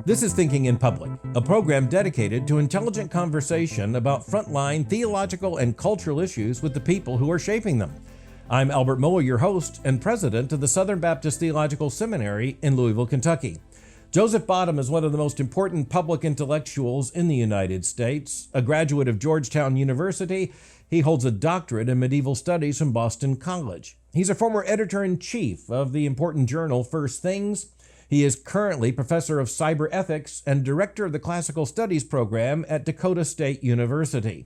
This is Thinking in Public, a program dedicated to intelligent conversation about frontline theological and cultural issues with the people who are shaping them. I'm Albert Mohler, your host and president of the Southern Baptist Theological Seminary in Louisville, Kentucky. Joseph Bottum is one of the most important public intellectuals in the United States. A graduate of Georgetown University, he holds a doctorate in medieval studies from Boston College. He's a former editor-in-chief of the important journal First Things. He is currently professor of cyber ethics and director of the classical studies program at Dakota State University.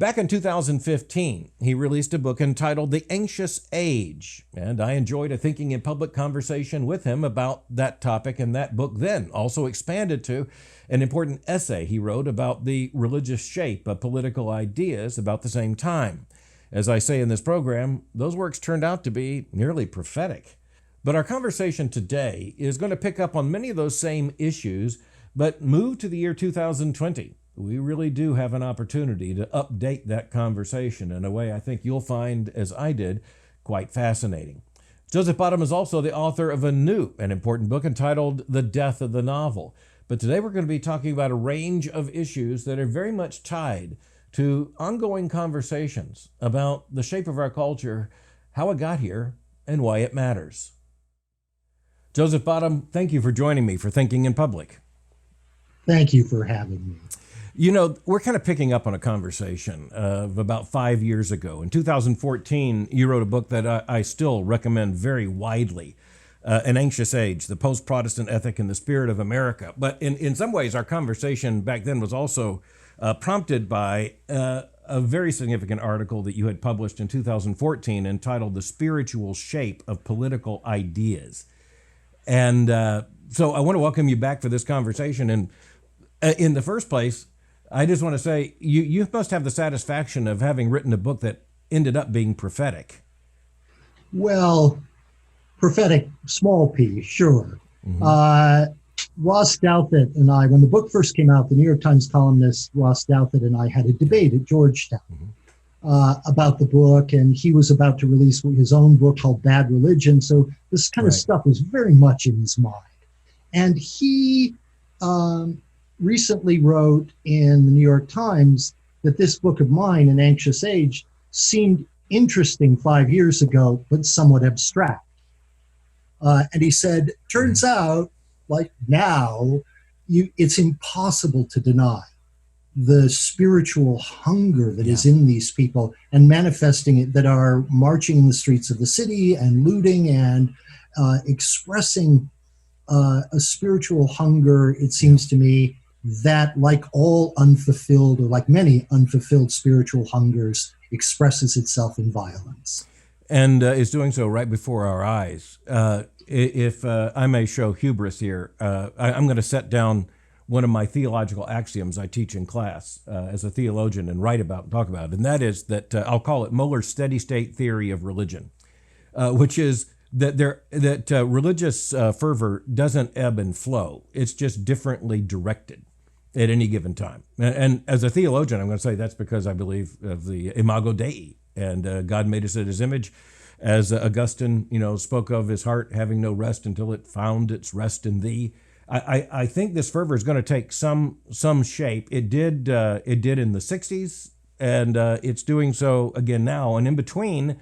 Back in 2015, he released a book entitled The Anxious Age, and I enjoyed a Thinking in Public conversation with him about that topic, and that book then also expanded to an important essay he wrote about the religious shape of political ideas about the same time. As I say in this program, those works turned out to be nearly prophetic. But our conversation today is going to pick up on many of those same issues, but move to the year 2020. We really do have an opportunity to update that conversation in a way I think you'll find, as I did, quite fascinating. Joseph Bottum is also the author of a new and important book entitled The Death of the Novel. But today we're going to be talking about a range of issues that are very much tied to ongoing conversations about the shape of our culture, how it got here, and why it matters. Joseph Bottum, thank you for joining me for Thinking in Public. Thank you for having me. You know, we're kind of picking up on a conversation of about 5 years ago. In 2014, you wrote a book that I still recommend very widely, An Anxious Age, the Post-Protestant Ethic and the Spirit of America. But in some ways, our conversation back then was also prompted by a very significant article that you had published in 2014 entitled The Spiritual Shape of Political Ideas. And so I want to welcome you back for this conversation. And in the first place, I just want to say you must have the satisfaction of having written a book that ended up being prophetic. Well, prophetic, small p, sure. Mm-hmm. Ross Douthat and I, when the book first came out, the New York Times columnist Ross Douthat and I had a debate at Georgetown about the book, and he was about to release his own book called Bad Religion. So this kind of stuff was very much in his mind. And he recently wrote in the New York Times that this book of mine, An Anxious Age, seemed interesting 5 years ago, but somewhat abstract. And he said, turns out, like now, it's impossible to deny the spiritual hunger that is in these people and manifesting it, that are marching in the streets of the city and looting and expressing a spiritual hunger, it seems to me, that like all unfulfilled, or like many unfulfilled spiritual hungers, expresses itself in violence. And is doing so right before our eyes. If I may show hubris here, I'm going to set down one of my theological axioms I teach in class as a theologian and write about and talk about, and that is that I'll call it Mohler's steady-state theory of religion, which is that religious fervor doesn't ebb and flow. It's just differently directed at any given time. And as a theologian, I'm going to say that's because I believe of the imago Dei, and God made us in his image. As Augustine, spoke of his heart having no rest until it found its rest in thee. I think this fervor is going to take some shape. It did in the 60s, and it's doing so again now. And in between,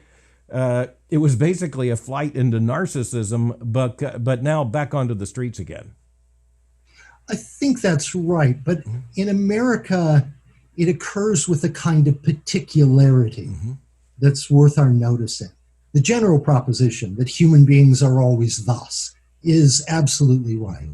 it was basically a flight into narcissism, but now back onto the streets again. I think that's right. But in America, it occurs with a kind of particularity that's worth our noticing. The general proposition that human beings are always thus is absolutely right.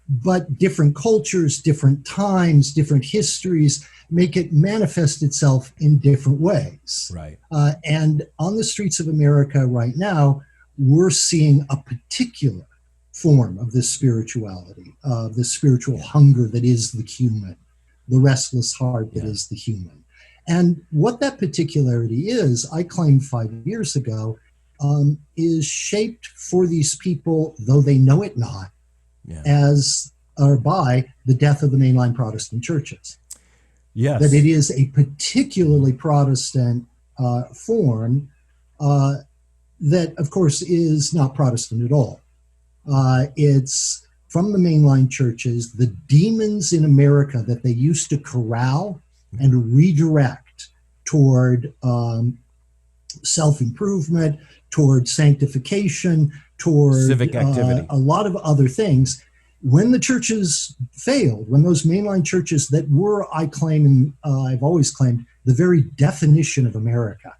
But different cultures, different times, different histories make it manifest itself in different ways. Right. And on the streets of America right now, we're seeing a particular form of this spirituality, of the spiritual hunger that is the human, the restless heart that is the human. And what that particularity is, I claimed 5 years ago, is shaped for these people, though they know it not, as or by the death of the mainline Protestant churches. Yes. That it is a particularly Protestant form that, of course, is not Protestant at all. It's from the mainline churches, the demons in America that they used to corral and redirect toward self-improvement, toward sanctification, toward civic activity, a lot of other things. When the churches failed, when those mainline churches that were, I claim, and I've always claimed, the very definition of America,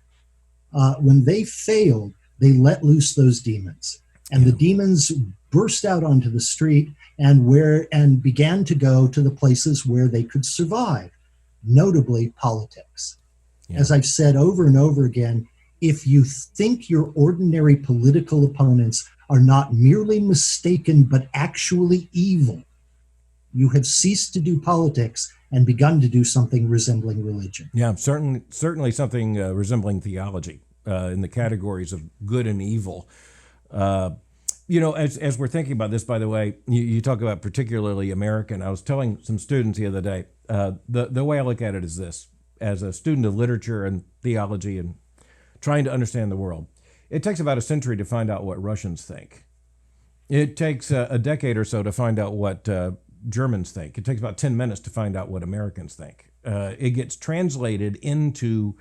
when they failed, they let loose those demons. And the demons burst out onto the street and began to go to the places where they could survive, notably politics. Yeah. As I've said over and over again, if you think your ordinary political opponents are not merely mistaken but actually evil, you have ceased to do politics and begun to do something resembling religion. Yeah, certainly something resembling theology in the categories of good and evil. As we're thinking about this, by the way, you talk about particularly American. I was telling some students the other day, the way I look at it is this: as a student of literature and theology and trying to understand the world, it takes about a century to find out what Russians think. It takes a decade or so to find out what Germans think. It takes about 10 minutes to find out what Americans think. It gets translated into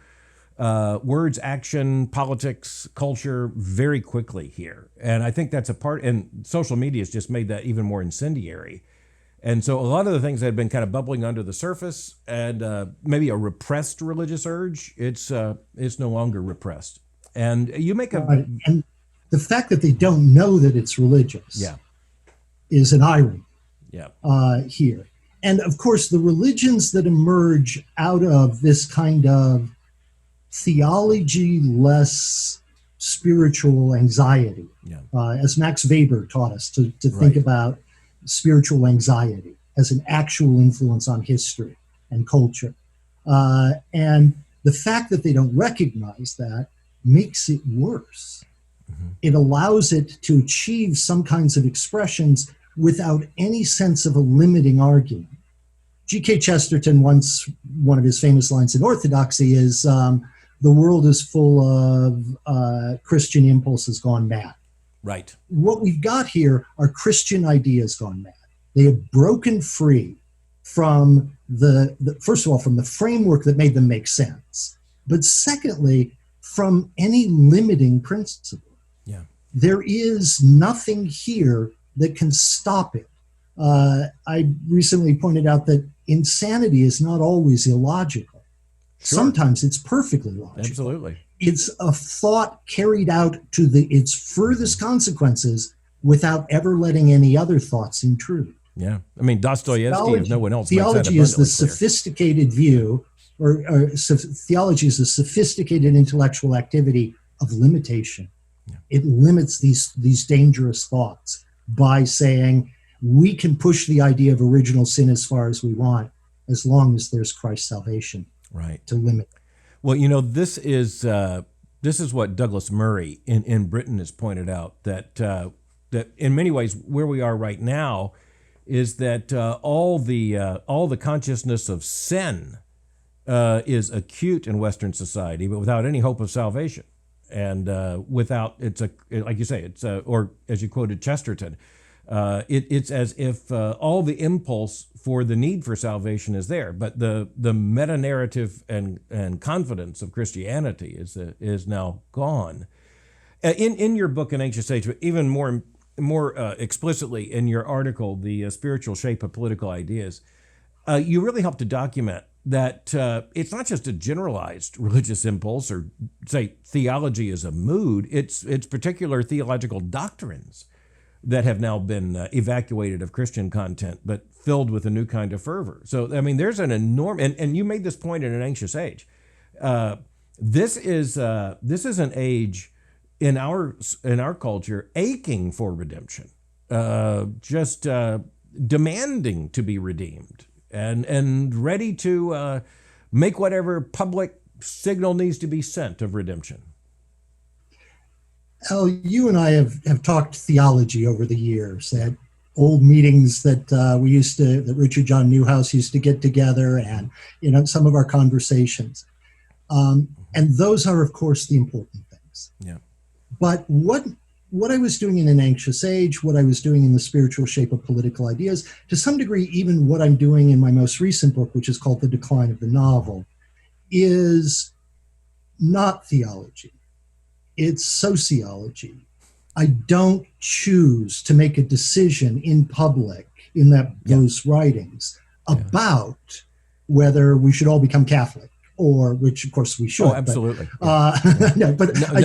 words, action, politics, culture very quickly here. And I think that's a part, and social media has just made that even more incendiary. And so a lot of the things that had been kind of bubbling under the surface and maybe a repressed religious urge, it's no longer repressed. And you make a... And the fact that they don't know that it's religious is an irony here. And of course, the religions that emerge out of this kind of theology less spiritual anxiety, as Max Weber taught us to think about spiritual anxiety as an actual influence on history and culture. And the fact that they don't recognize that makes it worse. Mm-hmm. It allows it to achieve some kinds of expressions without any sense of a limiting argument. G.K. Chesterton once, one of his famous lines in Orthodoxy is, the world is full of Christian impulses gone mad. Right. What we've got here are Christian ideas gone mad. They have broken free from the first of all, from the framework that made them make sense. But secondly, from any limiting principle. Yeah. There is nothing here that can stop it. I recently pointed out that insanity is not always illogical. Sure. Sometimes it's perfectly logical. Absolutely. It's a thought carried out to its furthest consequences without ever letting any other thoughts intrude. Yeah. I mean, Dostoevsky, if no one else, theology is the sophisticated view, or theology is a sophisticated intellectual activity of limitation. Yeah. It limits these dangerous thoughts by saying we can push the idea of original sin as far as we want, as long as there's Christ's salvation to limit. Well, this is what Douglas Murray in Britain has pointed out, that in many ways where we are right now is that all the consciousness of sin is acute in Western society, but without any hope of salvation, and without like you say, or as you quoted Chesterton, it's as if all the impulse for the need for salvation is there, but the meta narrative and confidence of Christianity is now gone. In your book, An Anxious Age, but even more explicitly in your article, The Spiritual Shape of Political Ideas, you really help to document that it's not just a generalized religious impulse or, say, theology as a mood. It's particular theological doctrines that have now been evacuated of Christian content, but filled with a new kind of fervor. So, I mean, there's an enormous, and you made this point in An Anxious Age. This is an age in our culture aching for redemption, just demanding to be redeemed, and ready to make whatever public signal needs to be sent of redemption. Oh, you and I have talked theology over the years at old meetings that that Richard John Newhouse used to get together, and some of our conversations. And those are, of course, the important things. Yeah. But what I was doing in An Anxious Age, what I was doing in The Spiritual Shape of Political Ideas, to some degree, even what I'm doing in my most recent book, which is called The Decline of the Novel, is not theology. It's sociology. I don't choose to make a decision in public in those writings about whether we should all become Catholic, or which of course we should. Oh, absolutely. I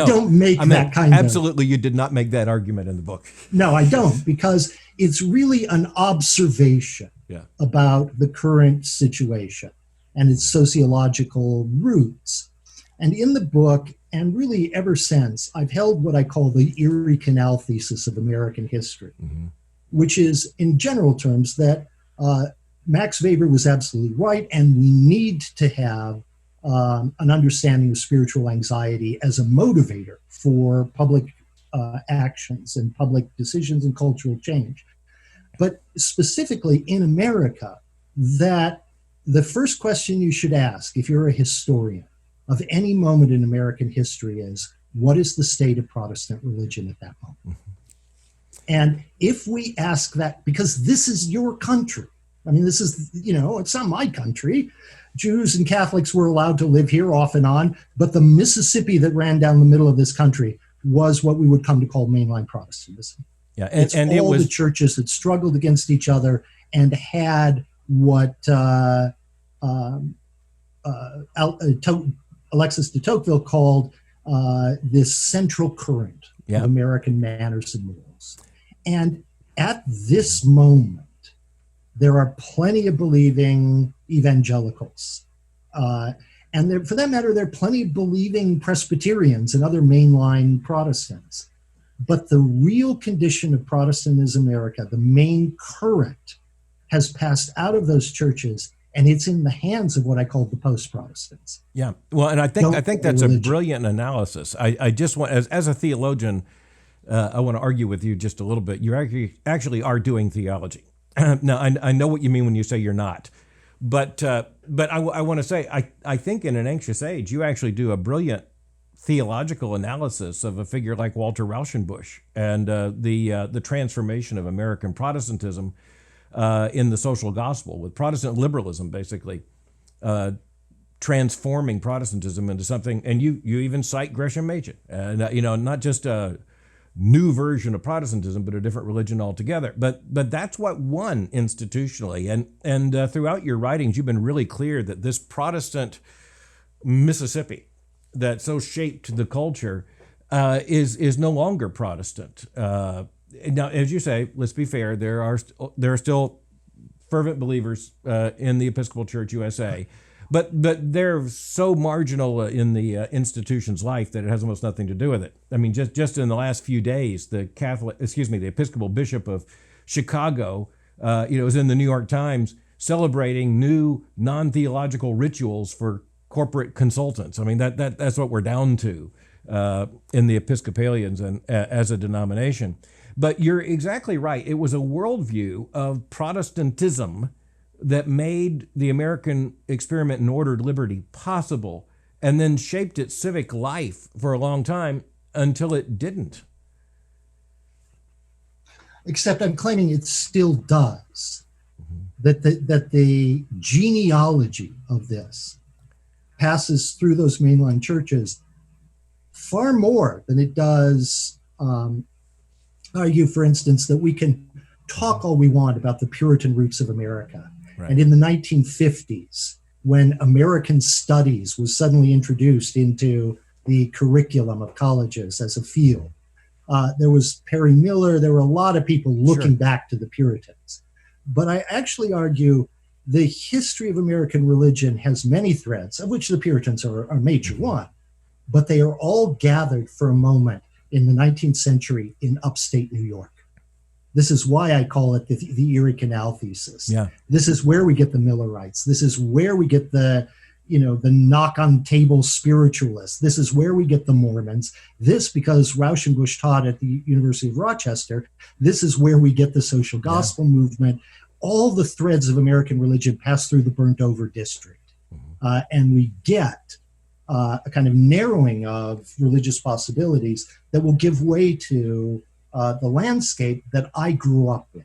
don't make that kind of. Absolutely, you did not make that argument in the book. No, I don't, because it's really an observation about the current situation and its sociological roots. And in the book, and really ever since, I've held what I call the Erie Canal thesis of American history, which is, in general terms, that Max Weber was absolutely right, and we need to have an understanding of spiritual anxiety as a motivator for public actions and public decisions and cultural change. But specifically in America, that the first question you should ask if you're a historian of any moment in American history is, what is the state of Protestant religion at that moment? And if we ask that, because this is your country, I mean, this is, it's not my country. Jews and Catholics were allowed to live here off and on, but the Mississippi that ran down the middle of this country was what we would come to call mainline Protestantism. Yeah, and it was the churches that struggled against each other and had what Alexis de Tocqueville called this central current of American manners and morals. And at this moment, there are plenty of believing evangelicals. And there, for that matter, there are plenty of believing Presbyterians and other mainline Protestants. But the real condition of Protestantism in America, the main current, has passed out of those churches, and it's in the hands of what I call the post-Protestants. Yeah, well, and I think that's a brilliant analysis. I just want, as a theologian, I want to argue with you just a little bit. You actually are doing theology. Now, I know what you mean when you say you're not, but I want to say I think in An Anxious Age you actually do a brilliant theological analysis of a figure like Walter Rauschenbusch and the transformation of American Protestantism in the social gospel, with Protestant liberalism basically transforming Protestantism into something. And you even cite Gresham Machen, not just a new version of Protestantism, but a different religion altogether. But that's what won institutionally. And throughout your writings, you've been really clear that this Protestant Mississippi that so shaped the culture is no longer Protestant. Now, as you say, let's be fair, there are still fervent believers in the Episcopal Church USA. But they're so marginal in the institution's life that it has almost nothing to do with it. I mean, just in the last few days, the Episcopal Bishop of Chicago, was in the New York Times celebrating new non-theological rituals for corporate consultants. I mean, that's what we're down to in the Episcopalians and as a denomination. But you're exactly right. It was a worldview of Protestantism that made the American experiment in ordered liberty possible, and then shaped its civic life for a long time until it didn't. Except I'm claiming it still does. That the genealogy of this passes through those mainline churches far more than it does argue, for instance, that we can talk all we want about the Puritan roots of America. Right. And in the 1950s, when American studies was suddenly introduced into the curriculum of colleges as a field, there was Perry Miller, there were a lot of people looking back to the Puritans. But I actually argue the history of American religion has many threads, of which the Puritans are a major one, but they are all gathered for a moment in the 19th century in upstate New York. This is why I call it the Erie Canal thesis. Yeah. This is where we get the Millerites. This is where we get the knock-on-table spiritualists. This is where we get the Mormons. This, because Rauschenbusch taught at the University of Rochester, this is where we get the social gospel movement. All the threads of American religion pass through the burnt-over district. And we get a kind of narrowing of religious possibilities that will give way to the landscape that I grew up in,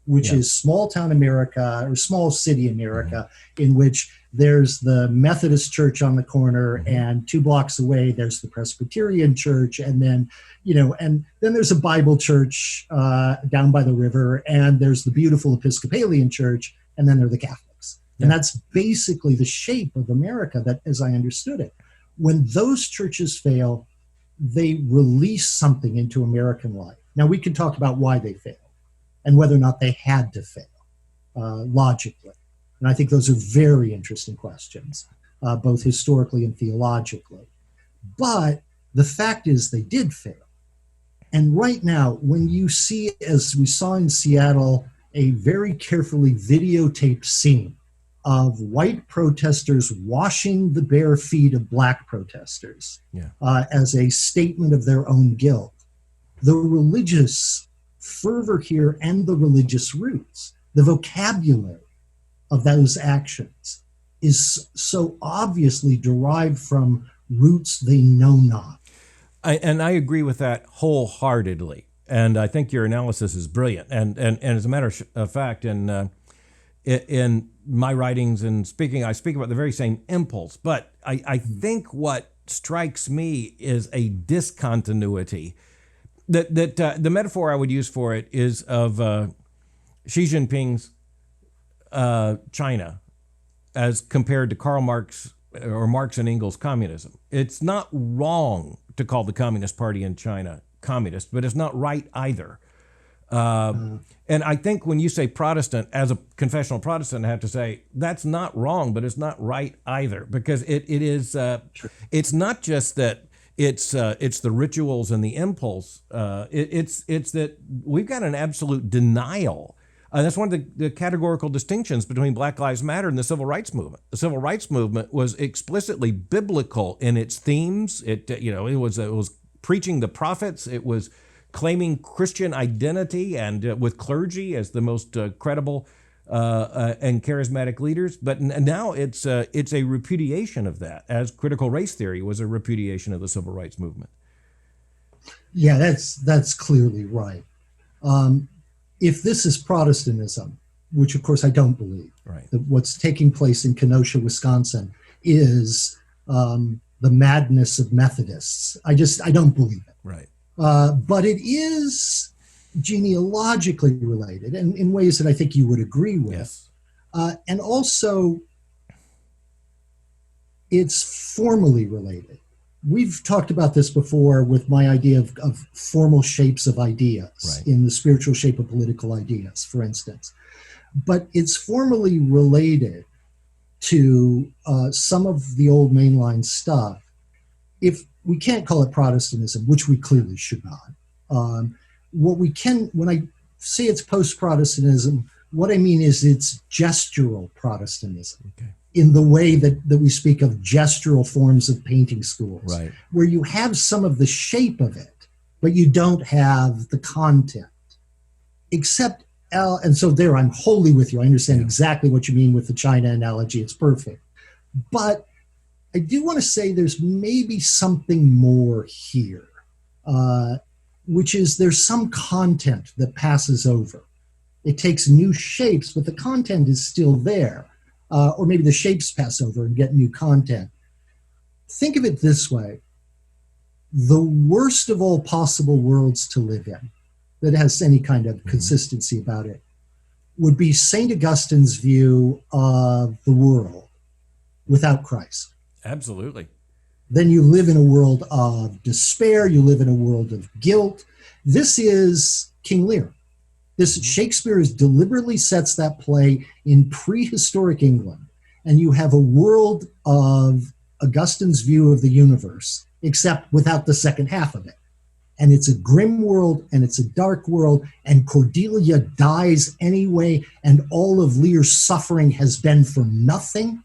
which is small town America or small city America, in which there's the Methodist church on the corner, and 2 blocks away there's the Presbyterian church, and then and then there's a Bible church down by the river, and there's the beautiful Episcopalian church, and then there are the Catholics. And that's basically the shape of America, that, as I understood it. When those churches fail, they release something into American life. Now, we can talk about why they fail and whether or not they had to fail logically. And I think those are very interesting questions, both historically and theologically. But the fact is they did fail. And right now, when you see, as we saw in Seattle, a very carefully videotaped scene of white protesters washing the bare feet of black protesters as a statement of their own guilt, the religious fervor here and the religious roots, the vocabulary of those actions is so obviously derived from roots they know not. And I agree with that wholeheartedly. And I think your analysis is brilliant. And as a matter of fact, in my writings and speaking, I speak about the very same impulse. But I think what strikes me is a discontinuity. The metaphor I would use for it is of Xi Jinping's China as compared to Karl Marx or Marx and Engels' communism. It's not wrong to call the Communist Party in China communist, but it's not right either. And I think when you say Protestant, as a confessional Protestant, I have to say that's not wrong, but it's not right either, because it is. It's not just that it's the rituals and the impulse. It's that we've got an absolute denial. That's one of the categorical distinctions between Black Lives Matter and the Civil Rights Movement. The Civil Rights Movement was explicitly biblical in its themes. It was preaching the prophets. It was claiming Christian identity and with clergy as the most credible and charismatic leaders. But now it's a repudiation of that, as critical race theory was a repudiation of the Civil Rights Movement. Yeah, that's clearly right. If this is Protestantism, which of course I don't believe, that what's taking place in Kenosha, Wisconsin is the madness of Methodists. I don't believe it. Right. But it is genealogically related, and in ways that I think you would agree with. Yes. And also, it's formally related. We've talked about this before with my idea of formal shapes of ideas in the spiritual shape of political ideas, for instance. But it's formally related to some of the old mainline stuff. If we can't call it Protestantism, which we clearly should not. What we can, when I say it's post-Protestantism, what I mean is it's gestural Protestantism. Okay. In the way that we speak of gestural forms of painting schools, where you have some of the shape of it, but you don't have the content. Except, and so there, I'm wholly with you. I understand exactly what you mean with the China analogy. It's perfect. But I do want to say there's maybe something more here, which is there's some content that passes over. It takes new shapes, but the content is still there. Or maybe the shapes pass over and get new content. Think of it this way. The worst of all possible worlds to live in, that has any kind of consistency about it, would be St. Augustine's view of the world without Christ. Absolutely. Then you live in a world of despair. You live in a world of guilt. This is King Lear. Shakespeare deliberately sets that play in prehistoric England, and you have a world of Augustine's view of the universe, except without the second half of it. And it's a grim world, and it's a dark world, and Cordelia dies anyway, and all of Lear's suffering has been for nothing.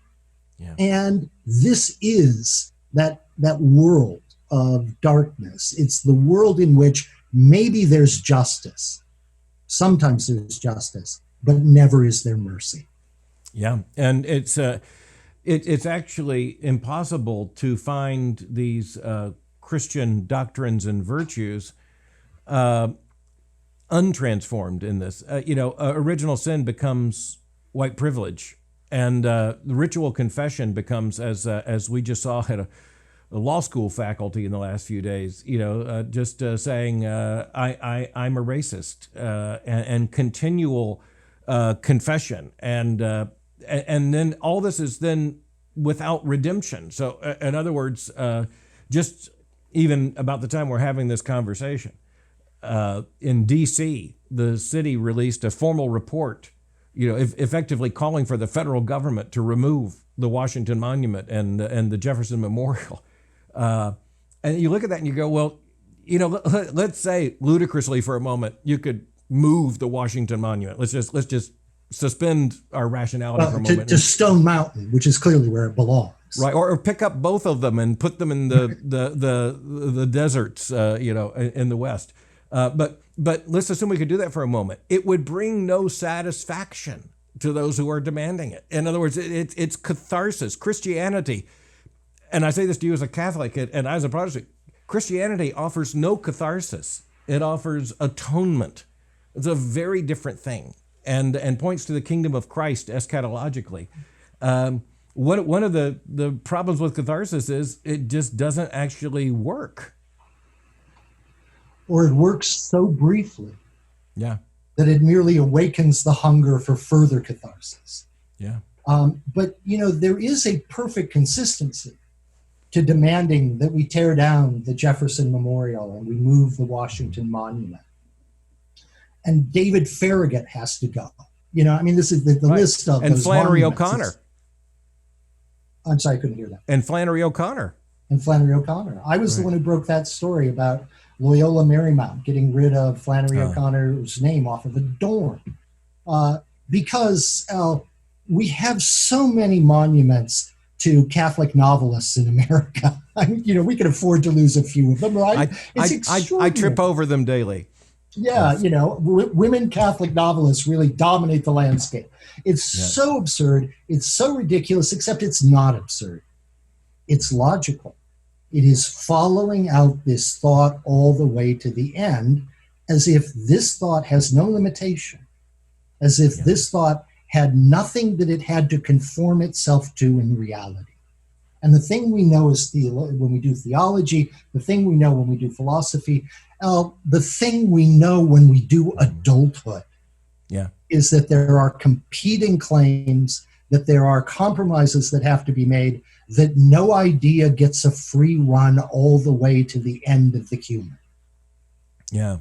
Yeah. And this is that world of darkness. It's the world in which maybe there's justice. Sometimes there's justice, but never is there mercy. Yeah, and it's it's actually impossible to find these Christian doctrines and virtues untransformed in this. Original sin becomes white privilege, and the ritual confession becomes, as we just saw at a law school faculty in the last few days, just saying I'm a racist, and continual confession, and then all this is then without redemption. So, in other words, just even about the time we're having this conversation, in D.C., the city released a formal report, effectively calling for the federal government to remove the Washington Monument and the Jefferson Memorial. And you look at that and you go, well, let's say ludicrously for a moment, you could move the Washington Monument. Let's just suspend our rationality for a moment. To Stone Mountain, which is clearly where it belongs. Right, or pick up both of them and put them in the deserts, in the West. But let's assume we could do that for a moment. It would bring no satisfaction to those who are demanding it. In other words, it's catharsis. Christianity, and I say this to you as a Catholic and as a Protestant, Christianity offers no catharsis. It offers atonement. It's a very different thing, and points to the kingdom of Christ eschatologically. One of the problems with catharsis is it just doesn't actually work. Or it works so briefly, yeah, that it merely awakens the hunger for further catharsis. Yeah. But there is a perfect consistency to demanding that we tear down the Jefferson Memorial and we move the Washington Monument. And David Farragut has to go. This is the right. List of and those Flannery monuments. O'Connor. I'm sorry, I couldn't hear that. And Flannery O'Connor. I was the one who broke that story about Loyola Marymount getting rid of Flannery O'Connor's name off of a dorm. Because we have so many monuments to Catholic novelists in America. We can afford to lose a few of them, right? I trip over them daily. Yeah, women Catholic novelists really dominate the landscape. It's so absurd. It's so ridiculous, except it's not absurd. It's logical. It is following out this thought all the way to the end, as if this thought has no limitation, as if this thought had nothing that it had to conform itself to in reality. And the thing we know is when we do theology, the thing we know when we do philosophy, the thing we know when we do adulthood is that there are competing claims, that there are compromises that have to be made, that no idea gets a free run all the way to the end of the human. Yeah.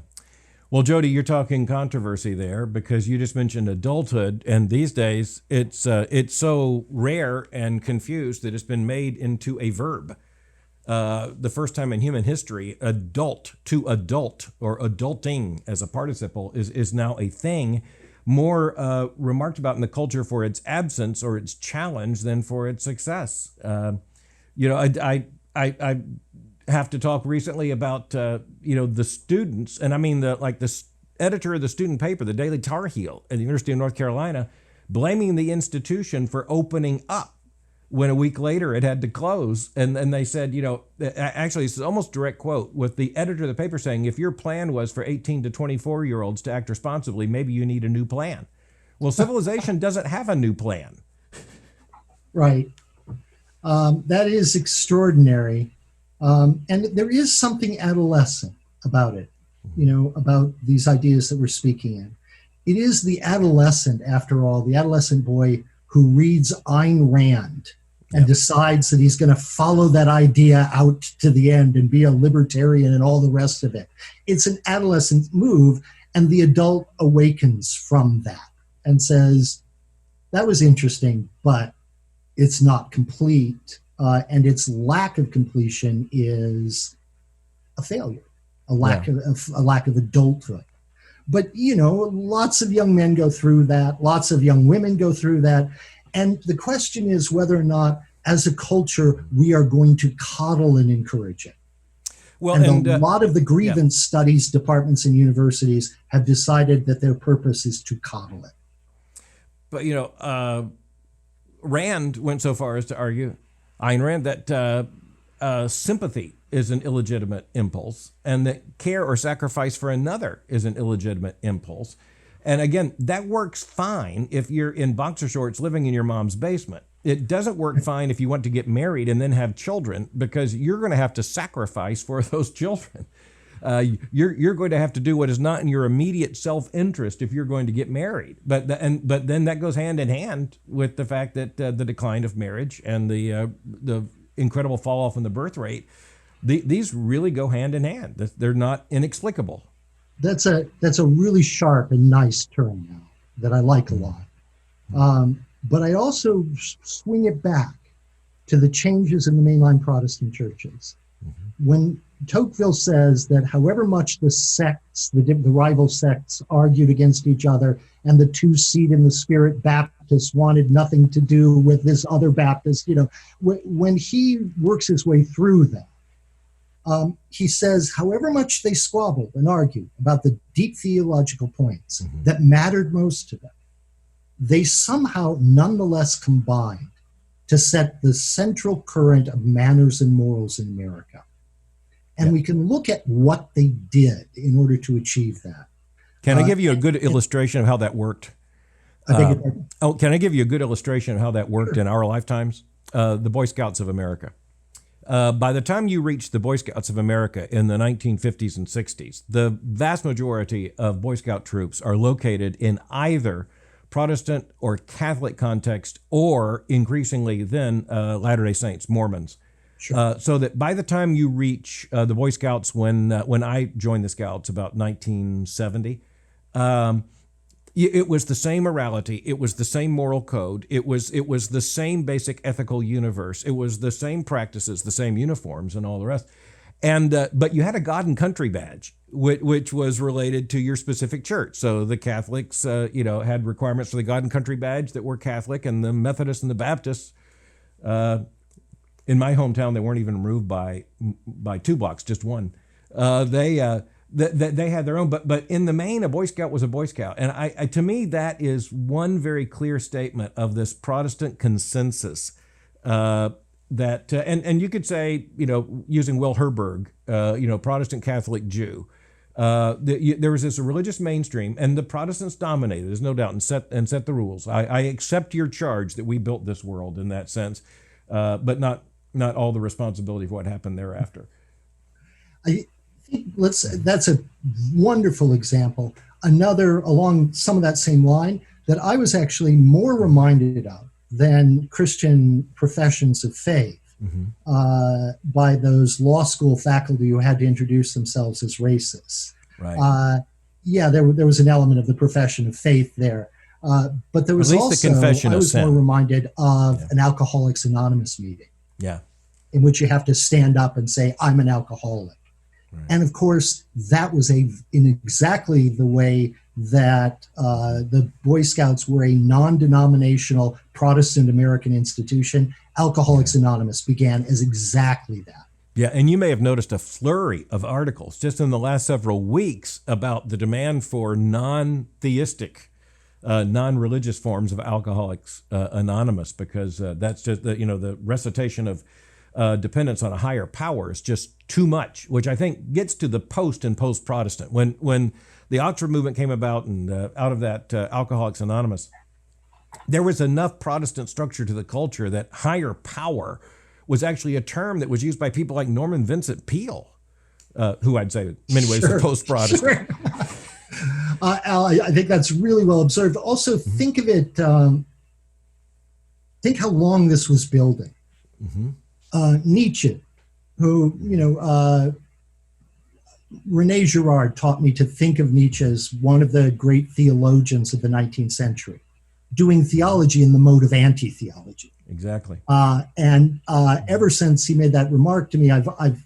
Well, Jody, you're talking controversy there because you just mentioned adulthood, and these days it's so rare and confused that it's been made into a verb. The first time in human history, adult to adult or adulting as a participle is now a thing, more remarked about in the culture for its absence or its challenge than for its success. I have to talk recently about the students, and I mean the editor of the student paper, the Daily Tar Heel at the University of North Carolina, blaming the institution for opening up when a week later it had to close. And they said, actually it's almost direct quote with the editor of the paper saying, if your plan was for 18 to 24-year-olds to act responsibly, maybe you need a new plan. Well, civilization doesn't have a new plan. Right. That is extraordinary. And there is something adolescent about it, about these ideas that we're speaking in. It is the adolescent, after all, the adolescent boy who reads Ayn Rand and decides that he's going to follow that idea out to the end and be a libertarian and all the rest of it. It's an adolescent move, and the adult awakens from that and says, that was interesting, but it's not complete. And its lack of completion is a failure, a lack of adulthood. But, lots of young men go through that. Lots of young women go through that. And the question is whether or not, as a culture, we are going to coddle and encourage it. Well, and a lot of the grievance studies departments and universities have decided that their purpose is to coddle it. But, Rand went so far as to argue, Ayn Rand, that sympathy is an illegitimate impulse, and that care or sacrifice for another is an illegitimate impulse. And again, that works fine if you're in boxer shorts living in your mom's basement. It doesn't work fine if you want to get married and then have children, because you're going to have to sacrifice for those children. You're going to have to do what is not in your immediate self-interest if you're going to get married. But then that goes hand in hand with the fact that the decline of marriage and the incredible fall off in the birth rate, these really go hand in hand. They're not inexplicable. That's a really sharp and nice term now that I like a lot. But I also swing it back to the changes in the mainline Protestant churches. When Tocqueville says that however much the sects, the rival sects, argued against each other, and the two-seat in the Spirit Baptists wanted nothing to do with this other Baptist, when he works his way through that, he says, however much they squabbled and argued about the deep theological points that mattered most to them, they somehow nonetheless combined to set the central current of manners and morals in America. And we can look at what they did in order to achieve that. Can I give you a good illustration of how that worked? Can I give you a good illustration of how that worked in our lifetimes? The Boy Scouts of America. By the time you reach the Boy Scouts of America in the 1950s and 60s, the vast majority of Boy Scout troops are located in either Protestant or Catholic context, or increasingly then Latter-day Saints, Mormons. Sure. So that by the time you reach the Boy Scouts, when I joined the Scouts about 1970, it was the same morality, it was the same moral code, it was the same basic ethical universe, it was the same practices, the same uniforms, and all the rest. And but you had a God and Country badge, which was related to your specific church. So the Catholics, had requirements for the God and Country badge that were Catholic, and the Methodists and the Baptists. In my hometown, they weren't even removed by 2 blocks, just one. They had their own, but in the main, a Boy Scout was a Boy Scout, and I to me that is one very clear statement of this Protestant consensus. That and you could say, using Will Herberg, Protestant Catholic Jew. There was this religious mainstream, and the Protestants dominated, there's no doubt, and set the rules. I accept your charge that we built this world in that sense, but not all the responsibility for what happened thereafter. I think that's a wonderful example. Another along some of that same line that I was actually more reminded of than Christian professions of faith by those law school faculty who had to introduce themselves as racists. Right. There was an element of the profession of faith there. But there was also, I was more reminded of an Alcoholics Anonymous meeting. Yeah. In which you have to stand up and say, I'm an alcoholic. Right. And of course, that was in exactly the way that the Boy Scouts were a non-denominational Protestant American institution. Alcoholics Anonymous began as exactly that. Yeah, and you may have noticed a flurry of articles just in the last several weeks about the demand for non-theistic, non-religious forms of Alcoholics Anonymous, because that's just the recitation of dependence on a higher power is just too much, which I think gets to the post and post-Protestant. When the Oxford movement came about, and out of that Alcoholics Anonymous, there was enough Protestant structure to the culture that higher power was actually a term that was used by people like Norman Vincent Peale, who I'd say in many ways is post-Protestant. Sure. Al, I think that's really well observed. Also, think of it, think how long this was building. Nietzsche, who, René Girard taught me to think of Nietzsche as one of the great theologians of the 19th century, doing theology in the mode of anti-theology. Exactly. And ever since he made that remark to me, I've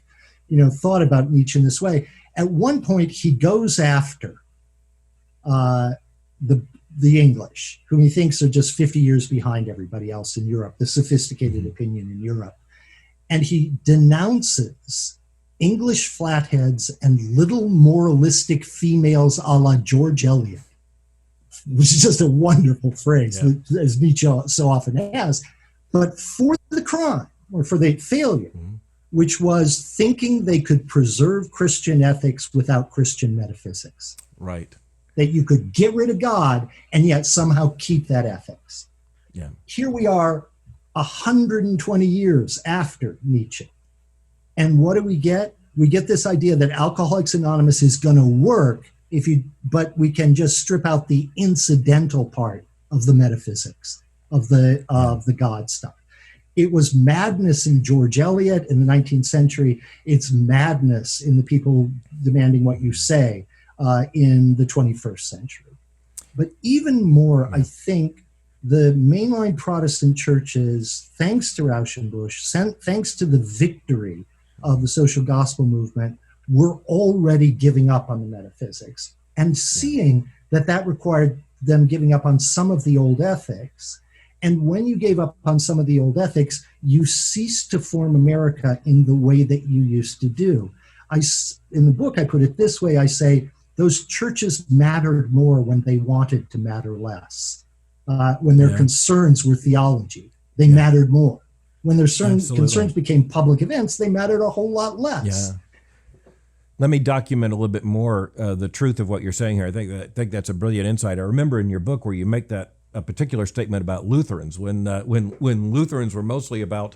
thought about Nietzsche in this way. At one point, he goes after the English, whom he thinks are just 50 years behind everybody else in Europe, the sophisticated opinion in Europe. And he denounces English flatheads and little moralistic females a la George Eliot. which is just a wonderful phrase, as Nietzsche so often has, but for the crime or for the failure, which was thinking they could preserve Christian ethics without Christian metaphysics. Right. That you could get rid of God and yet somehow keep that ethics. Yeah. Here we are 120 years after Nietzsche. And what do we get? We get this idea that Alcoholics Anonymous is going to work but we can just strip out the incidental part of the metaphysics, of the God stuff. It was madness in George Eliot in the 19th century. It's madness in the people demanding what you say in the 21st century. But even more, I think the mainline Protestant churches, thanks to Rauschenbusch, thanks to the victory of the social gospel movement, were already giving up on the metaphysics and seeing that required them giving up on some of the old ethics. And when you gave up on some of the old ethics, you ceased to form America in the way that you used to do. In the book, I put it this way. I say, those churches mattered more when they wanted to matter less. When their concerns were theology, they mattered more. When their concerns became public events, they mattered a whole lot less. Yeah. Let me document a little bit more the truth of what you're saying here. I think that's a brilliant insight. I remember in your book where you make a particular statement about Lutherans. When Lutherans were mostly about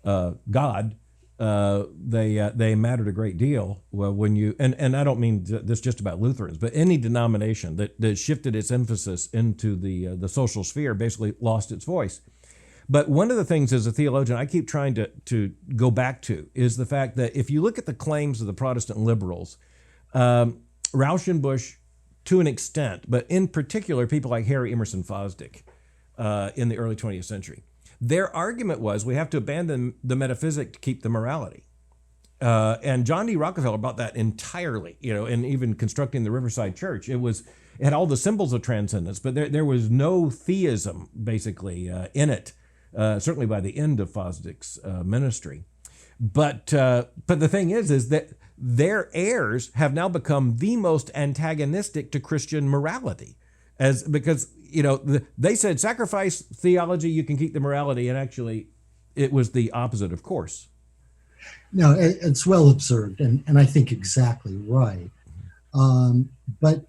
God, they mattered a great deal. Well, when you and I don't mean this just about Lutherans, but any denomination that shifted its emphasis into the social sphere basically lost its voice. But one of the things as a theologian I keep trying to go back to is the fact that if you look at the claims of the Protestant liberals, Rauschenbusch to an extent, but in particular people like Harry Emerson Fosdick in the early 20th century, their argument was we have to abandon the metaphysic to keep the morality. And John D. Rockefeller brought that entirely, and even constructing the Riverside Church, it had all the symbols of transcendence, but there was no theism basically in it. Certainly by the end of Fosdick's ministry. But the thing is that their heirs have now become the most antagonistic to Christian morality, because they said sacrifice theology, you can keep the morality, and actually it was the opposite, of course. No, it's well observed, and I think exactly right. But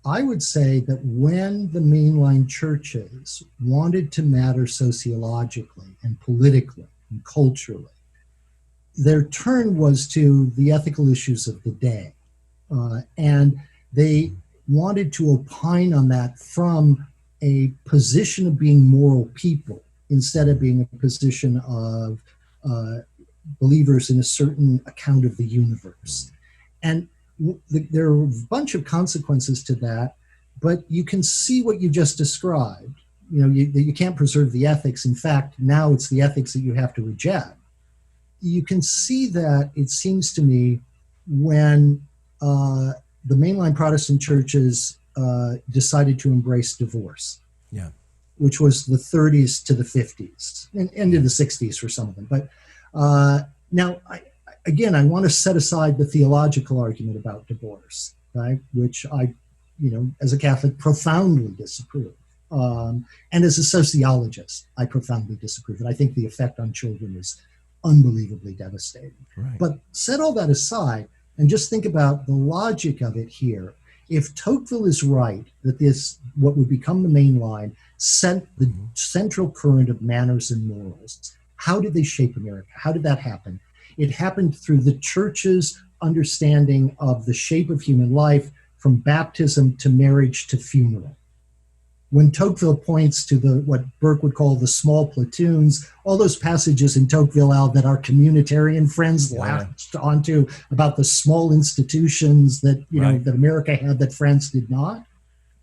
I would say that when the mainline churches wanted to matter sociologically and politically and culturally, their turn was to the ethical issues of the day. And they wanted to opine on that from a position of being moral people instead of being a position of believers in a certain account of the universe. And there are a bunch of consequences to that, but you can see what you just described. You can't preserve the ethics. In fact, now it's the ethics that you have to reject. You can see that, it seems to me, when the mainline Protestant churches decided to embrace divorce, which was the 30s to the 50s and into the 60s for some of them. But now, Again, I want to set aside the theological argument about divorce, right? Which I, as a Catholic, profoundly disapprove. And as a sociologist, I profoundly disapprove. And I think the effect on children is unbelievably devastating. Right. But set all that aside and just think about the logic of it here. If Tocqueville is right, that this, what would become the main line, sent the central current of manners and morals, how did they shape America? How did that happen? It happened through the church's understanding of the shape of human life, from baptism to marriage to funeral. When Tocqueville points to what Burke would call the small platoons, all those passages in Tocqueville that our communitarian friends latched onto about the small institutions that that America had that France did not.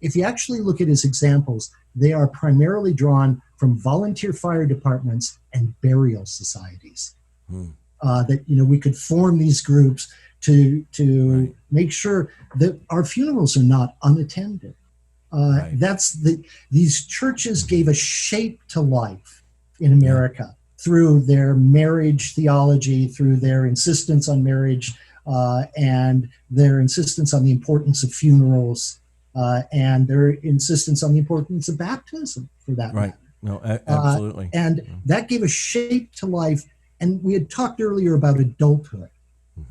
If you actually look at his examples, they are primarily drawn from volunteer fire departments and burial societies. That we could form these groups to make sure that our funerals are not unattended. These churches gave a shape to life in America through their marriage theology, through their insistence on marriage, and their insistence on the importance of funerals. and their insistence on the importance of baptism for that Right. matter. No, absolutely. And that gave a shape to life. And we had talked earlier about adulthood.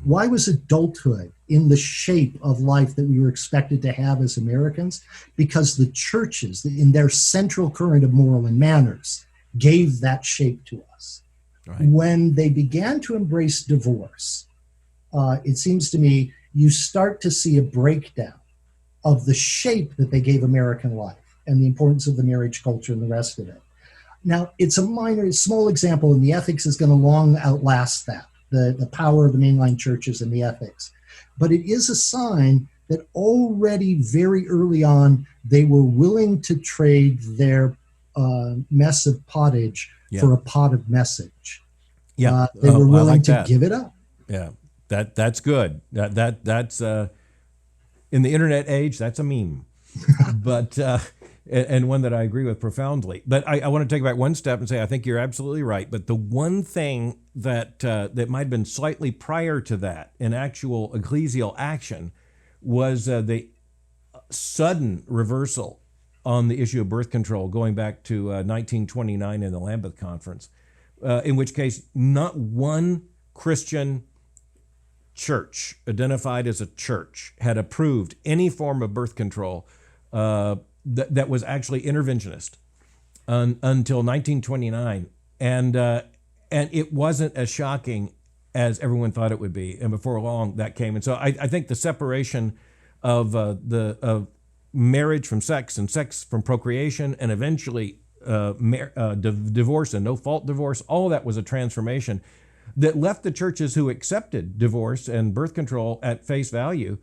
Why was adulthood in the shape of life that we were expected to have as Americans? Because the churches, in their central current of moral and manners, gave that shape to us. Right. When they began to embrace divorce, it seems to me you start to see a breakdown of the shape that they gave American life and the importance of the marriage culture and the rest of it. Now, it's a small example, and the ethics is going to long outlast that, the power of the mainline churches and the ethics. But it is a sign that already very early on, they were willing to trade their mess of pottage for a pot of message. Yeah, they were willing like to that. Give it up. Yeah, that's good. That's in the internet age, that's a meme, but and one that I agree with profoundly. But I want to take it back one step and say I think you're absolutely right. But the one thing that that might have been slightly prior to that in actual ecclesial action was the sudden reversal on the issue of birth control, going back to 1929 in the Lambeth Conference, in which case not one Christian church identified as a church had approved any form of birth control that was actually interventionist until 1929, and it wasn't as shocking as everyone thought it would be. And before long, that came. And so I think the separation of marriage from sex and sex from procreation, and eventually divorce and no-fault divorce, all that was a transformation that left the churches who accepted divorce and birth control at face value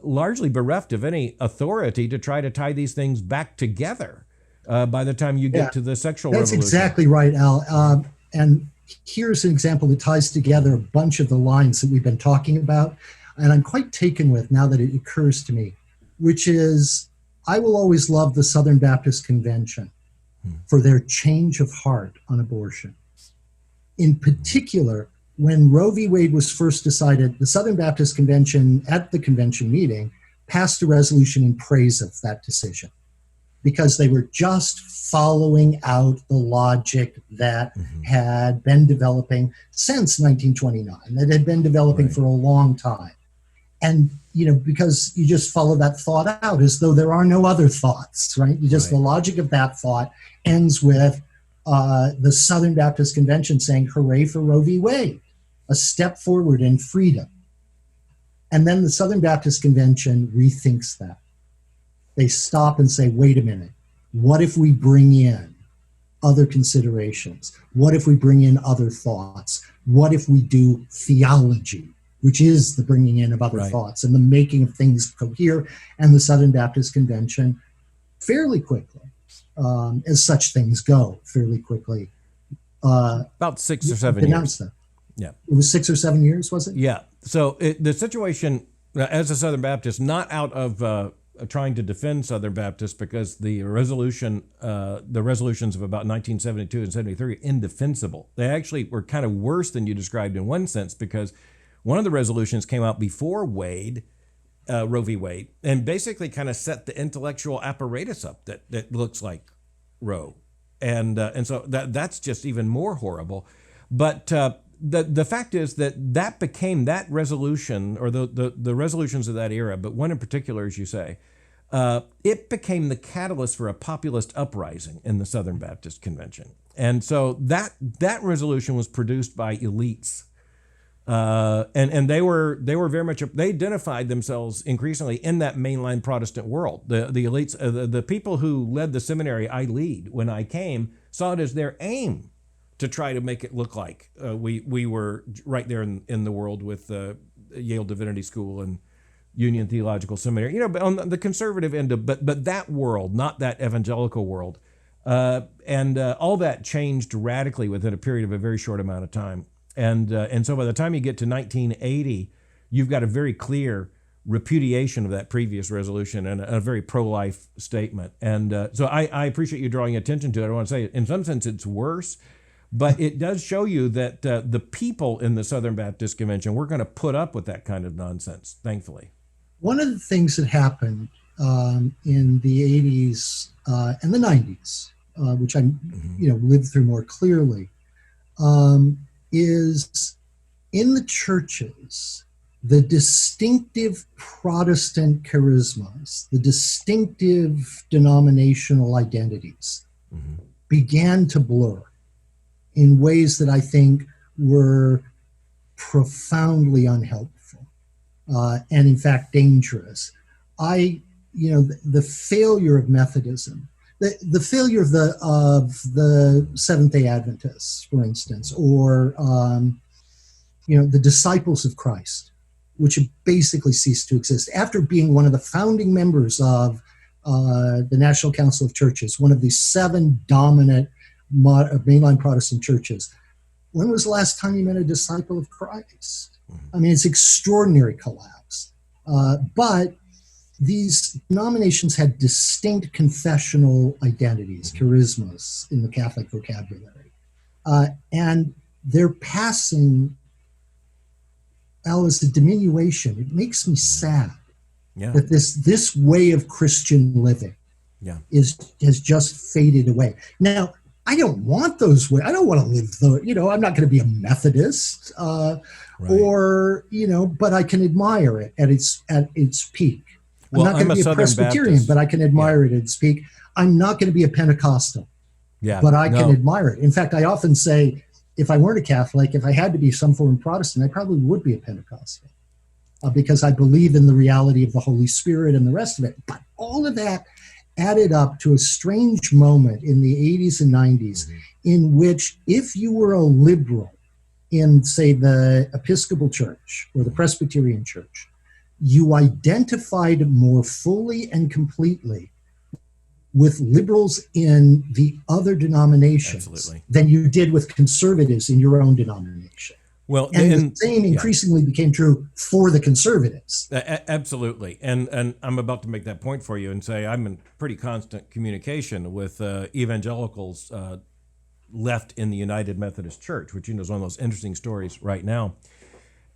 largely bereft of any authority to try to tie these things back together by the time you get to the sexual revolution. That's exactly right, Al. And here's an example that ties together a bunch of the lines that we've been talking about, and I'm quite taken with now that it occurs to me, which is I will always love the Southern Baptist Convention for their change of heart on abortion. In particular, when Roe v. Wade was first decided, the Southern Baptist Convention at the convention meeting passed a resolution in praise of that decision because they were just following out the logic that had been developing since 1929, that had been developing for a long time. And, because you just follow that thought out as though there are no other thoughts, right? The logic of that thought ends with the Southern Baptist Convention saying, hooray for Roe v. Wade, a step forward in freedom. And then the Southern Baptist Convention rethinks that. They stop and say, wait a minute, what if we bring in other considerations? What if we bring in other thoughts? What if we do theology, which is the bringing in of other thoughts and the making of things cohere? And the Southern Baptist Convention fairly quickly, as such things go, fairly quickly. About 6 or 7 years. That. Yeah. It was 6 or 7 years, was it? Yeah. So the situation as a Southern Baptist, not out of trying to defend Southern Baptists, because the resolutions of about 1972 and 73 are indefensible. They actually were kind of worse than you described in one sense, because one of the resolutions came out before Wade, Roe v. Wade, and basically kind of set the intellectual apparatus up that looks like Roe. And so that's just even more horrible. But the fact is that became that resolution, or the resolutions of that era, but one in particular, as you say, it became the catalyst for a populist uprising in the Southern Baptist Convention. And so that resolution was produced by elites. And they were very much, they identified themselves increasingly in that mainline Protestant world. The elites, the people who led the seminary I lead when I came, saw it as their aim to try to make it look like we were right there in the world with Yale Divinity School and Union Theological Seminary, but on the conservative end of, but that world, not that evangelical world. And all that changed radically within a period of a very short amount of time. And so by the time you get to 1980, you've got a very clear repudiation of that previous resolution and a very pro-life statement. And so I appreciate you drawing attention to it. I want to say, in some sense, it's worse, but it does show you that the people in the Southern Baptist Convention were going to put up with that kind of nonsense, thankfully. One of the things that happened in the 80s and the 90s, which I lived through more clearly, is in the churches, the distinctive Protestant charismas, the distinctive denominational identities began to blur in ways that I think were profoundly unhelpful and in fact dangerous. The failure of Methodism, the failure of the Seventh-day Adventists, for instance, or the Disciples of Christ, which have basically ceased to exist after being one of the founding members of the National Council of Churches, one of the 7 dominant mainline Protestant churches. When was the last time you met a disciple of Christ? I mean, it's extraordinary collapse. But these denominations had distinct confessional identities, charismas in the Catholic vocabulary. And they're passing, as a diminution. It makes me sad that this way of Christian living has just faded away. Now, I don't want those ways. I don't want to live I'm not going to be a Methodist, but I can admire it at its peak. I'm not going to be a Presbyterian, Baptist, but I can admire it at its peak. I'm not going to be a Pentecostal, but I can admire it. In fact, I often say, if I weren't a Catholic, if I had to be some form of Protestant, I probably would be a Pentecostal because I believe in the reality of the Holy Spirit and the rest of it. But all of that added up to a strange moment in the 80s and 90s in which if you were a liberal in, say, the Episcopal Church or the Presbyterian Church, you identified more fully and completely with liberals in the other denominations than you did with conservatives in your own denomination. Well, and the same increasingly became true for the conservatives. Absolutely. And I'm about to make that point for you and say I'm in pretty constant communication with evangelicals left in the United Methodist Church, which is one of those interesting stories right now.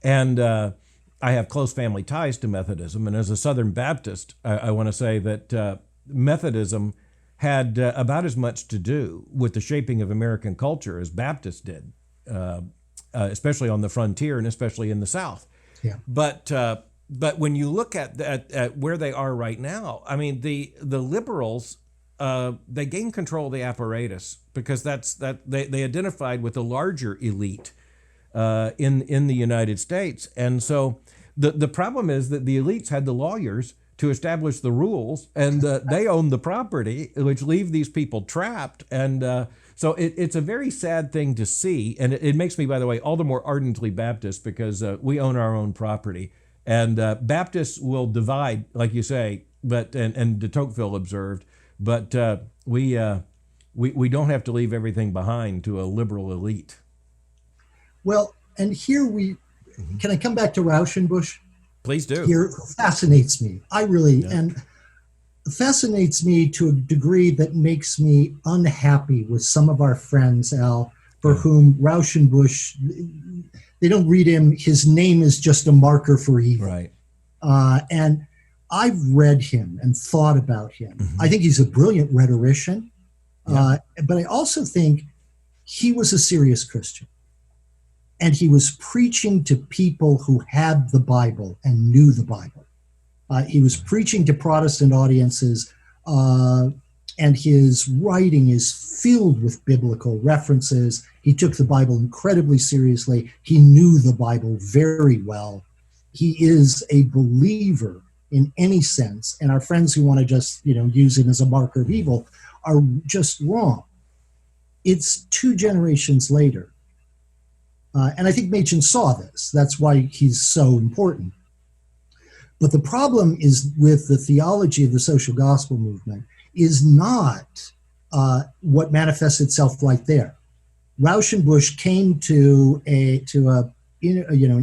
And I have close family ties to Methodism. And as a Southern Baptist, I want to say that Methodism had about as much to do with the shaping of American culture as Baptists did. Especially on the frontier and especially in the South. Yeah. But when you look at where they are right now, I mean, the liberals, they gained control of the apparatus because they identified with a larger elite in the United States. And so the problem is that the elites had the lawyers to establish the rules, and they own the property, which leave these people trapped. And so it's a very sad thing to see. And it makes me, by the way, all the more ardently Baptist because we own our own property. And Baptists will divide, like you say, and de Tocqueville observed, but we don't have to leave everything behind to a liberal elite. Well, and here can I come back to Rauschenbusch? Please do. Here fascinates me. And fascinates me to a degree that makes me unhappy with some of our friends, Al, for whom Rauschenbusch, they don't read him. His name is just a marker for evil. Right. And I've read him and thought about him. I think he's a brilliant rhetorician, but I also think he was a serious Christian. And he was preaching to people who had the Bible and knew the Bible. He was preaching to Protestant audiences, and his writing is filled with biblical references. He took the Bible incredibly seriously. He knew the Bible very well. He is a believer in any sense, and our friends who want to just use him as a marker of evil are just wrong. It's 2 generations later. And I think Machen saw this. That's why he's so important. But the problem is with the theology of the social gospel movement is not what manifests itself right there. Rauschenbusch came to an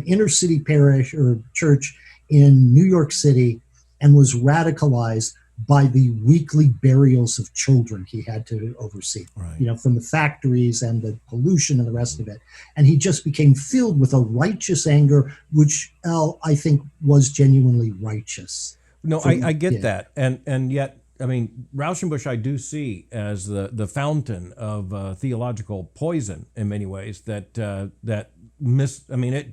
inner city parish or church in New York City and was radicalized by the weekly burials of children he had to oversee, from the factories and the pollution and the rest of it. And he just became filled with a righteous anger, which I think was genuinely righteous. No, for, I get yeah. that, and yet, I mean, Rauschenbusch I do see as the fountain of theological poison in many ways it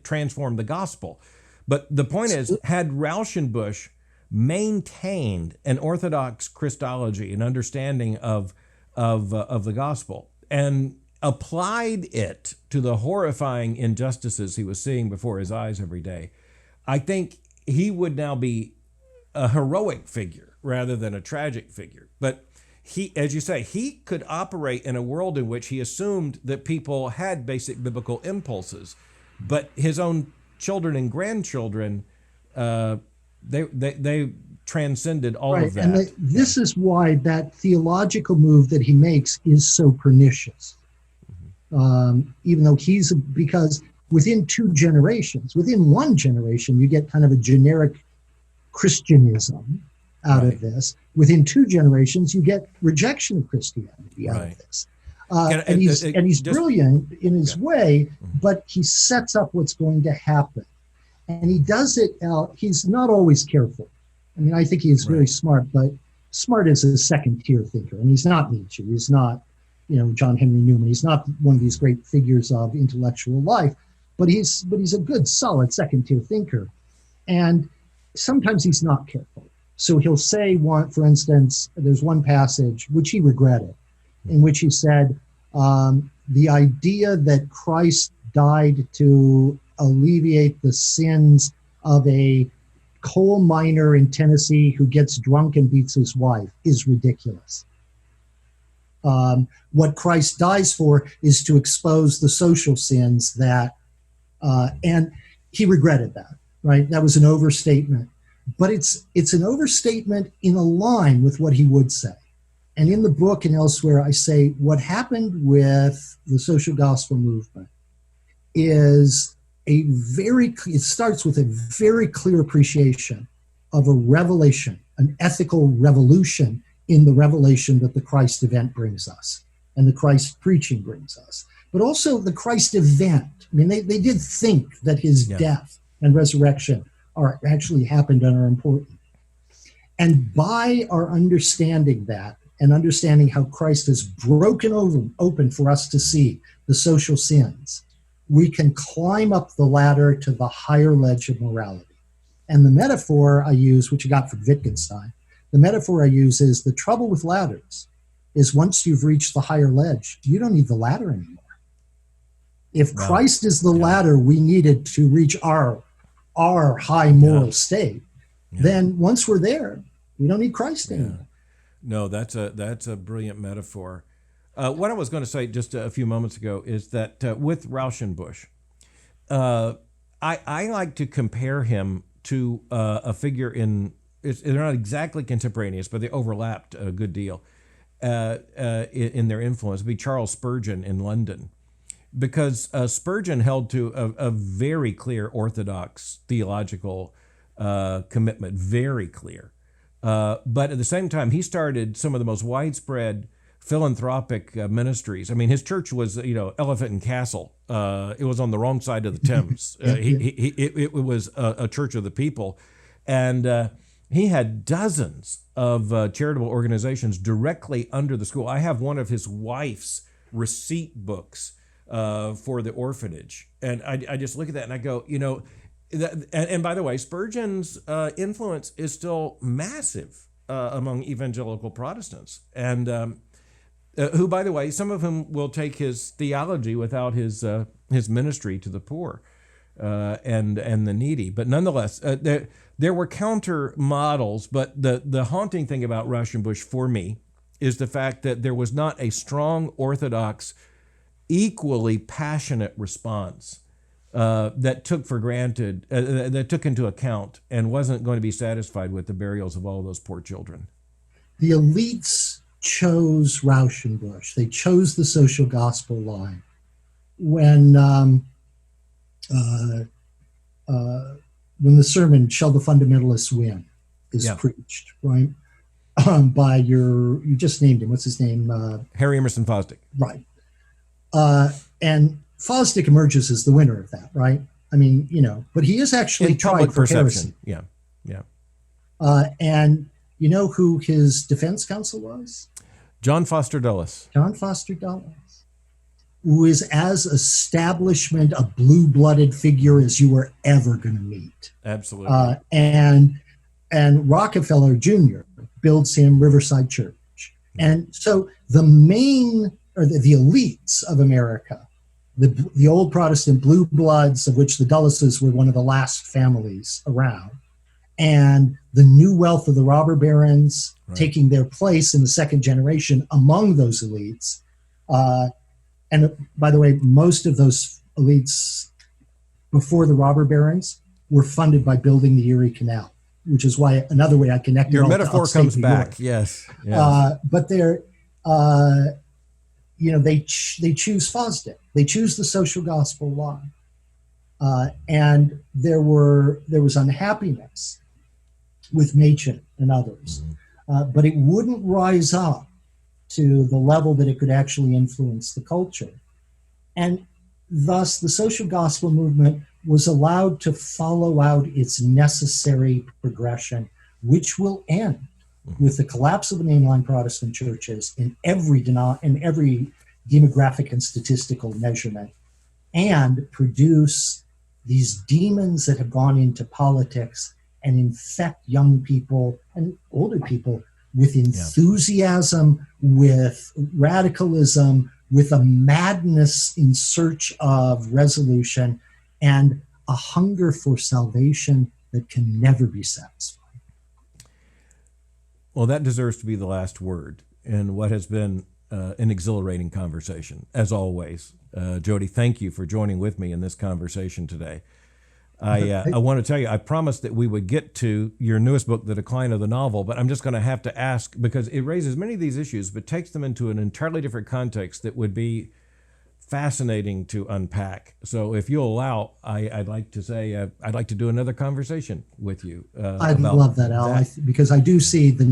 transformed the gospel. But the point is, had Rauschenbusch maintained an orthodox Christology, an understanding of the gospel, and applied it to the horrifying injustices he was seeing before his eyes every day, I think he would now be a heroic figure rather than a tragic figure. But he, as you say, he could operate in a world in which he assumed that people had basic biblical impulses, but his own children and grandchildren, they transcended all of that. And this is why that theological move that he makes is so pernicious. Even though because within one generation, you get kind of a generic Christianism out of this. Within 2 generations, you get rejection of Christianity out of this. And he's brilliant in his way, but he sets up what's going to happen. And he does it out. He's not always careful. I mean, I think he is very smart, but smart as a second-tier thinker. And he's not Nietzsche. He's not, John Henry Newman. He's not one of these great figures of intellectual life, but he's a good, solid second-tier thinker. And sometimes he's not careful. So he'll say, for instance, there's one passage which he regretted, in which he said, the idea that Christ died to alleviate the sins of a coal miner in Tennessee who gets drunk and beats his wife is ridiculous. What Christ dies for is to expose the social sins that, and he regretted that, right? That was an overstatement. But it's an overstatement in a line with what he would say. And in the book and elsewhere, I say what happened with the social gospel movement is it starts with a very clear appreciation of a revelation, an ethical revolution in the revelation that the Christ event brings us and the Christ preaching brings us. But also the Christ event. I mean, they did think that his death and resurrection actually happened and are important. And by our understanding that and understanding how Christ has broken open for us to see the social sins, we can climb up the ladder to the higher ledge of morality. And the metaphor I use, which I got from Wittgenstein, the metaphor I use is the trouble with ladders is once you've reached the higher ledge, you don't need the ladder anymore. If Christ is the ladder we needed to reach our high moral state, then once we're there, we don't need Christ anymore. No, that's a brilliant metaphor. What I was going to say just a few moments ago is that with Rauschenbusch, I like to compare him to a figure they're not exactly contemporaneous, but they overlapped a good deal in their influence. It'd be Charles Spurgeon in London. Because Spurgeon held to a very clear orthodox theological commitment, very clear. But at the same time, he started some of the most widespread philanthropic ministries. I mean, his church was, Elephant and Castle. It was on the wrong side of the Thames. It was a church of the people. And he had dozens of charitable organizations directly under the school. I have one of his wife's receipt books for the orphanage. And I just look at that and I go, and by the way, Spurgeon's influence is still massive among evangelical Protestants. And who, by the way, some of whom will take his theology without his ministry to the poor and the needy. But nonetheless, there were counter models. But the haunting thing about Rauschenbusch for me is the fact that there was not a strong Orthodox, equally passionate response that took for granted, that took into account and wasn't going to be satisfied with the burials of all those poor children. The elites chose Rauschenbusch. They chose the social gospel line. When the sermon, Shall the Fundamentalists Win, is preached, right? By you just named him, what's his name? Harry Emerson Fosdick. Right. And Fosdick emerges as the winner of that, right? I mean, but he is actually in public tried for perception. heresy. Yeah. And you know who his defense counsel was? John Foster Dulles. John Foster Dulles, who is as establishment a blue-blooded figure as you were ever going to meet. Absolutely. And Rockefeller Jr. builds him Riverside Church. And so the elites of America, the old Protestant blue bloods, of which the Dulleses were one of the last families around, and the new wealth of the robber barons taking their place in the second generation among those elites. And by the way, most of those elites before the robber barons were funded by building the Erie Canal, which is why another way I connect your metaphor comes back. Yes. But they're, they choose Fosdick. They choose the social gospel line. And there was unhappiness with Nietzsche and others, but it wouldn't rise up to the level that it could actually influence the culture. And thus the social gospel movement was allowed to follow out its necessary progression, which will end with the collapse of the mainline Protestant churches in every demographic and statistical measurement, and produce these demons that have gone into politics and infect young people and older people with enthusiasm, with radicalism, with a madness in search of resolution, and a hunger for salvation that can never be satisfied. Well, that deserves to be the last word in what has been an exhilarating conversation, as always. Jody, thank you for joining with me in this conversation today. I want to tell you, I promised that we would get to your newest book, The Decline of the Novel, but I'm just going to have to ask, because it raises many of these issues, but takes them into an entirely different context that would be fascinating to unpack. So if you'll allow, I'd like to say, I'd like to do another conversation with you. I'd love that, Al, because I do see the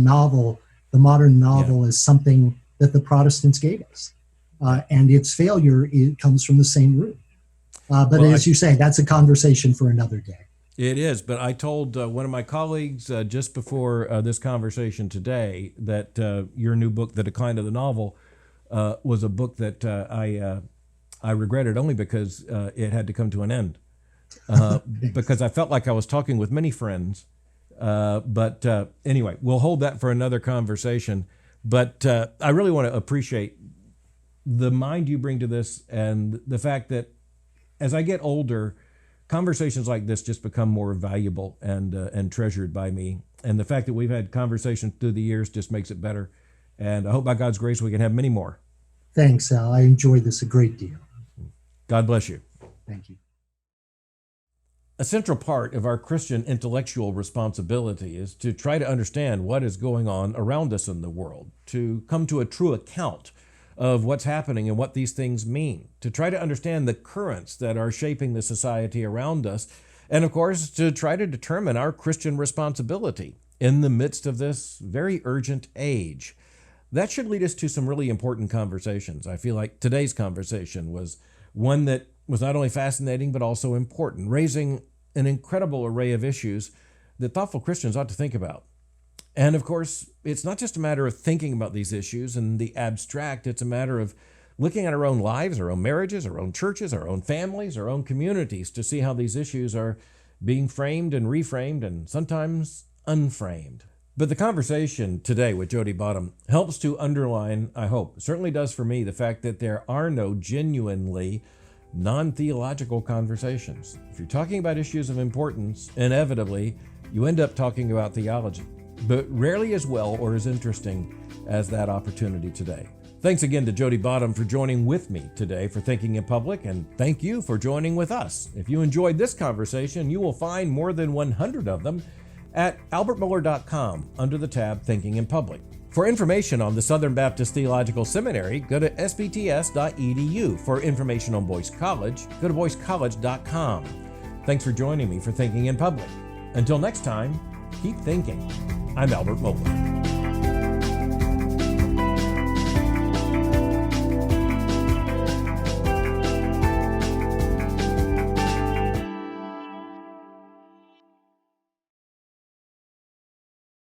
modern novel, as something that the Protestants gave us. And its failure, it comes from the same root. But as you say, that's a conversation for another day. It is, but I told one of my colleagues just before this conversation today that your new book, The Decline of the Novel, was a book that I regretted only because it had to come to an end. Because I felt like I was talking with many friends. But anyway, we'll hold that for another conversation. But I really want to appreciate the mind you bring to this, and the fact that as I get older, conversations like this just become more valuable and treasured by me. And the fact that we've had conversations through the years just makes it better. And I hope by God's grace we can have many more. Thanks, Al. I enjoyed this a great deal. God bless you. Thank you. A central part of our Christian intellectual responsibility is to try to understand what is going on around us in the world, to come to a true account of what's happening and what these things mean, to try to understand the currents that are shaping the society around us, and of course, to try to determine our Christian responsibility in the midst of this very urgent age. That should lead us to some really important conversations. I feel like today's conversation was one that was not only fascinating, but also important, raising an incredible array of issues that thoughtful Christians ought to think about. And of course, it's not just a matter of thinking about these issues in the abstract. It's a matter of looking at our own lives, our own marriages, our own churches, our own families, our own communities to see how these issues are being framed and reframed and sometimes unframed. But the conversation today with Jody Bottum helps to underline, I hope, certainly does for me, the fact that there are no genuinely non-theological conversations. If you're talking about issues of importance, inevitably, you end up talking about theology, but rarely as well or as interesting as that opportunity today. Thanks again to Jody Bottum for joining with me today for Thinking in Public, and thank you for joining with us. If you enjoyed this conversation, you will find more than 100 of them at albertmohler.com under the tab Thinking in Public. For information on the Southern Baptist Theological Seminary, go to sbts.edu. For information on Boyce College, go to boycecollege.com. Thanks for joining me for Thinking in Public. Until next time, keep thinking. I'm Albert Mohler.